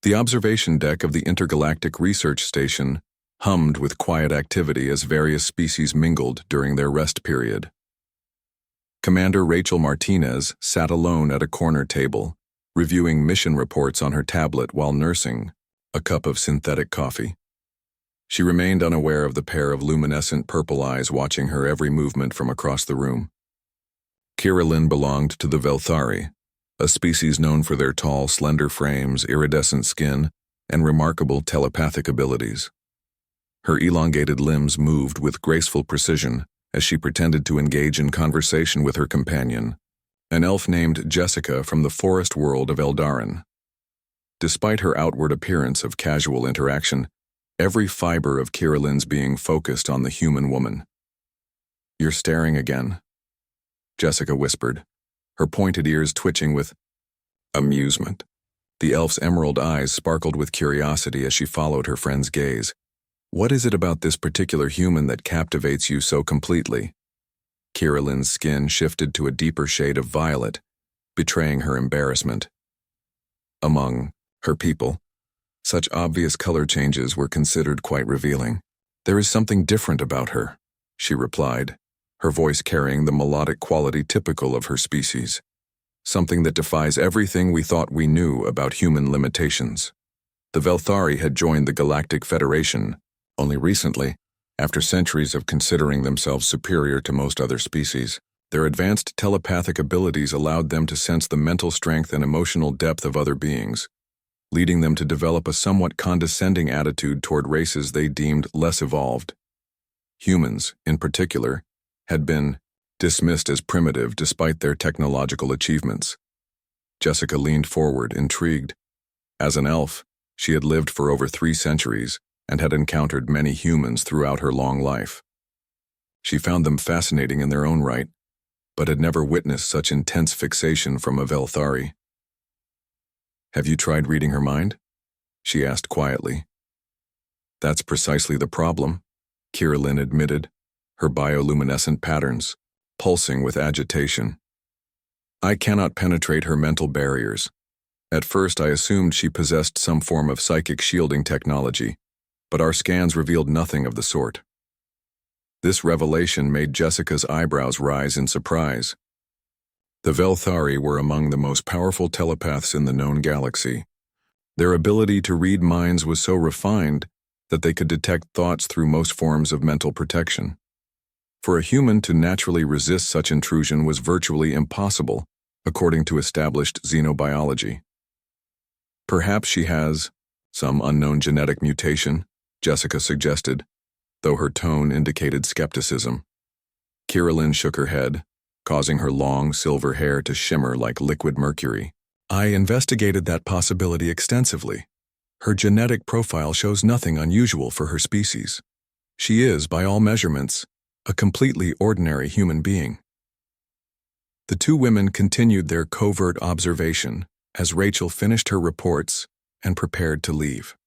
The observation deck of the Intergalactic Research Station hummed with quiet activity as various species mingled during their rest period. Commander Rachel Martinez sat alone at a corner table, reviewing mission reports on her tablet while nursing a cup of synthetic coffee. She remained unaware of the pair of luminescent purple eyes watching her every movement from across the room. Kiralyn belonged to the Velthari, a species known for their tall, slender frames, iridescent skin, and remarkable telepathic abilities. Her elongated limbs moved with graceful precision as she pretended to engage in conversation with her companion, an elf named Jessica from the forest world of Eldarin. Despite her outward appearance of casual interaction, every fiber of Kiralyn's being focused on the human woman. "You're staring again," Jessica whispered, her pointed ears twitching with amusement. The elf's emerald eyes sparkled with curiosity as she followed her friend's gaze. "What is it about this particular human that captivates you so completely?" Kiralyn's skin shifted to a deeper shade of violet, betraying her embarrassment. Among her people, such obvious color changes were considered quite revealing. "There is something different about her," she replied, her voice carrying the melodic quality typical of her species. "Something that defies everything we thought we knew about human limitations." The Velthari had joined the Galactic Federation only recently, after centuries of considering themselves superior to most other species. Their advanced telepathic abilities allowed them to sense the mental strength and emotional depth of other beings, leading them to develop a somewhat condescending attitude toward races they deemed less evolved. Humans, in particular, had been dismissed as primitive despite their technological achievements. Jessica leaned forward, intrigued. As an elf, she had lived for over 3 centuries and had encountered many humans throughout her long life. She found them fascinating in their own right, but had never witnessed such intense fixation from a Velthari. "Have you tried reading her mind?" she asked quietly. "That's precisely the problem," Kiralyn admitted, her bioluminescent patterns pulsing with agitation. "I cannot penetrate her mental barriers. At first I assumed she possessed some form of psychic shielding technology, but our scans revealed nothing of the sort." This revelation made Jessica's eyebrows rise in surprise. The Velthari were among the most powerful telepaths in the known galaxy. Their ability to read minds was so refined that they could detect thoughts through most forms of mental protection. For a human to naturally resist such intrusion was virtually impossible, according to established xenobiology. "Perhaps she has some unknown genetic mutation," Jessica suggested, though her tone indicated skepticism. Kiralyn shook her head, causing her long silver hair to shimmer like liquid mercury. "I investigated that possibility extensively. Her genetic profile shows nothing unusual for her species. She is, by all measurements, a completely ordinary human being." The two women continued their covert observation as Rachel finished her reports and prepared to leave.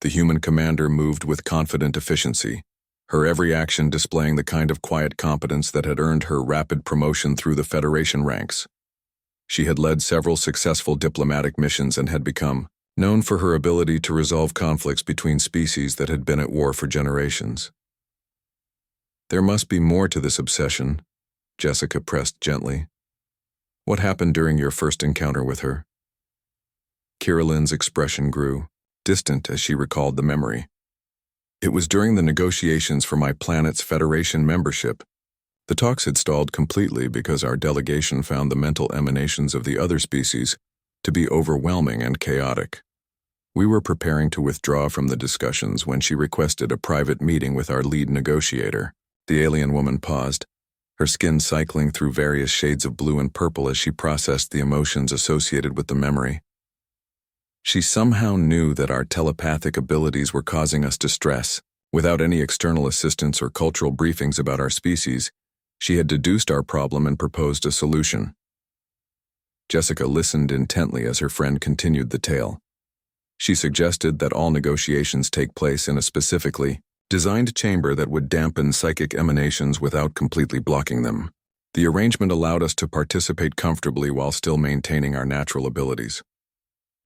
The human commander moved with confident efficiency, her every action displaying the kind of quiet competence that had earned her rapid promotion through the Federation ranks. She had led several successful diplomatic missions and had become known for her ability to resolve conflicts between species that had been at war for generations. "There must be more to this obsession," Jessica pressed gently. "What happened during your first encounter with her?" Kiralyn's expression grew, distant as she recalled the memory. "It was during the negotiations for my planet's Federation membership. The talks had stalled completely because our delegation found the mental emanations of the other species to be overwhelming and chaotic. We were preparing to withdraw from the discussions when she requested a private meeting with our lead negotiator." The alien woman paused, her skin cycling through various shades of blue and purple as she processed the emotions associated with the memory. "She somehow knew that our telepathic abilities were causing us distress. Without any external assistance or cultural briefings about our species, she had deduced our problem and proposed a solution." Jessica listened intently as her friend continued the tale. She suggested that all negotiations take place in a specifically designed chamber that would dampen psychic emanations without completely blocking them. The arrangement allowed us to participate comfortably while still maintaining our natural abilities.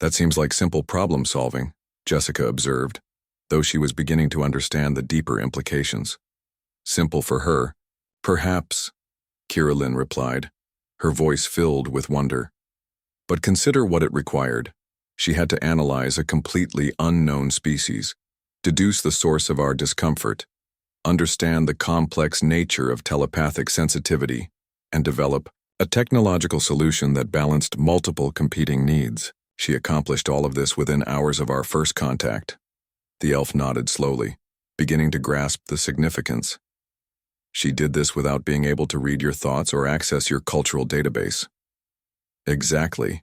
That seems like simple problem solving, Jessica observed, though she was beginning to understand the deeper implications. Simple for her, perhaps, Kira Lynn replied, her voice filled with wonder. But consider what it required. She had to analyze a completely unknown species, deduce the source of our discomfort, understand the complex nature of telepathic sensitivity, and develop a technological solution that balanced multiple competing needs. She accomplished all of this within hours of our first contact. The elf nodded slowly, beginning to grasp the significance. She did this without being able to read your thoughts or access your cultural database. Exactly,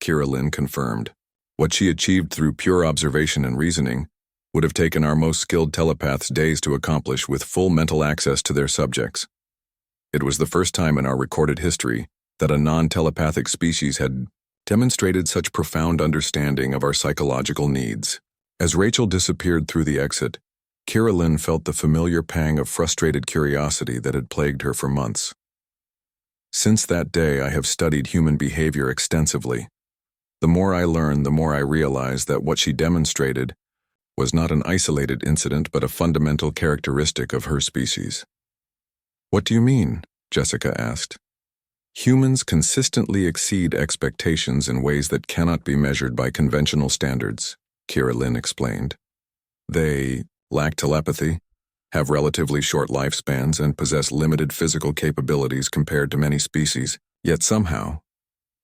Kira Lynn confirmed. What she achieved through pure observation and reasoning would have taken our most skilled telepaths days to accomplish with full mental access to their subjects. It was the first time in our recorded history that a non-telepathic species had demonstrated such profound understanding of our psychological needs. As Rachel disappeared through the exit, Kira Lynn felt the familiar pang of frustrated curiosity that had plagued her for months. Since that day, I have studied human behavior extensively. The more I learned, the more I realized that what she demonstrated was not an isolated incident but a fundamental characteristic of her species. What do you mean? Jessica asked. Humans consistently exceed expectations in ways that cannot be measured by conventional standards, Kira Lynn explained. They lack telepathy, have relatively short lifespans, and possess limited physical capabilities compared to many species, yet somehow,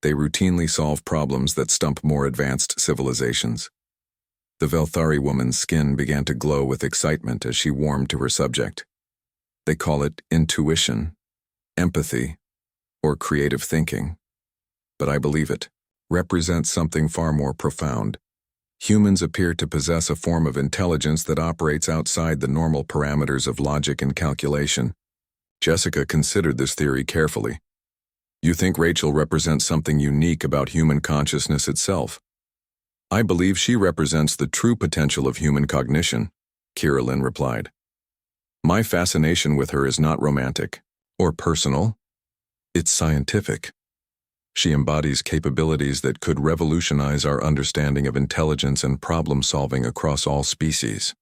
they routinely solve problems that stump more advanced civilizations. The Velthari woman's skin began to glow with excitement as she warmed to her subject. They call it intuition, empathy, or creative thinking. But I believe it represents something far more profound. Humans appear to possess a form of intelligence that operates outside the normal parameters of logic and calculation. Jessica considered this theory carefully. You think Rachel represents something unique about human consciousness itself? I believe she represents the true potential of human cognition, Kira Lynn replied. My fascination with her is not romantic or personal. It's scientific. She embodies capabilities that could revolutionize our understanding of intelligence and problem-solving across all species.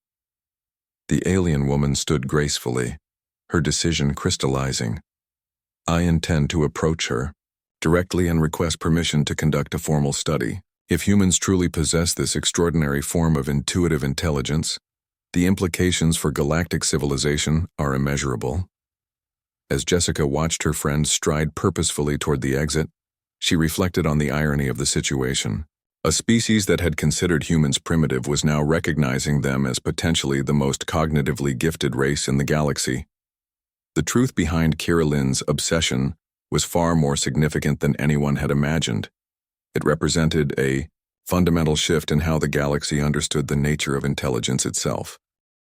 The alien woman stood gracefully, her decision crystallizing. I intend to approach her directly and request permission to conduct a formal study. If humans truly possess this extraordinary form of intuitive intelligence, the implications for galactic civilization are immeasurable. As Jessica watched her friend stride purposefully toward the exit, she reflected on the irony of the situation. A species that had considered humans primitive was now recognizing them as potentially the most cognitively gifted race in the galaxy. The truth behind Kira Lynn's obsession was far more significant than anyone had imagined. It represented a fundamental shift in how the galaxy understood the nature of intelligence itself.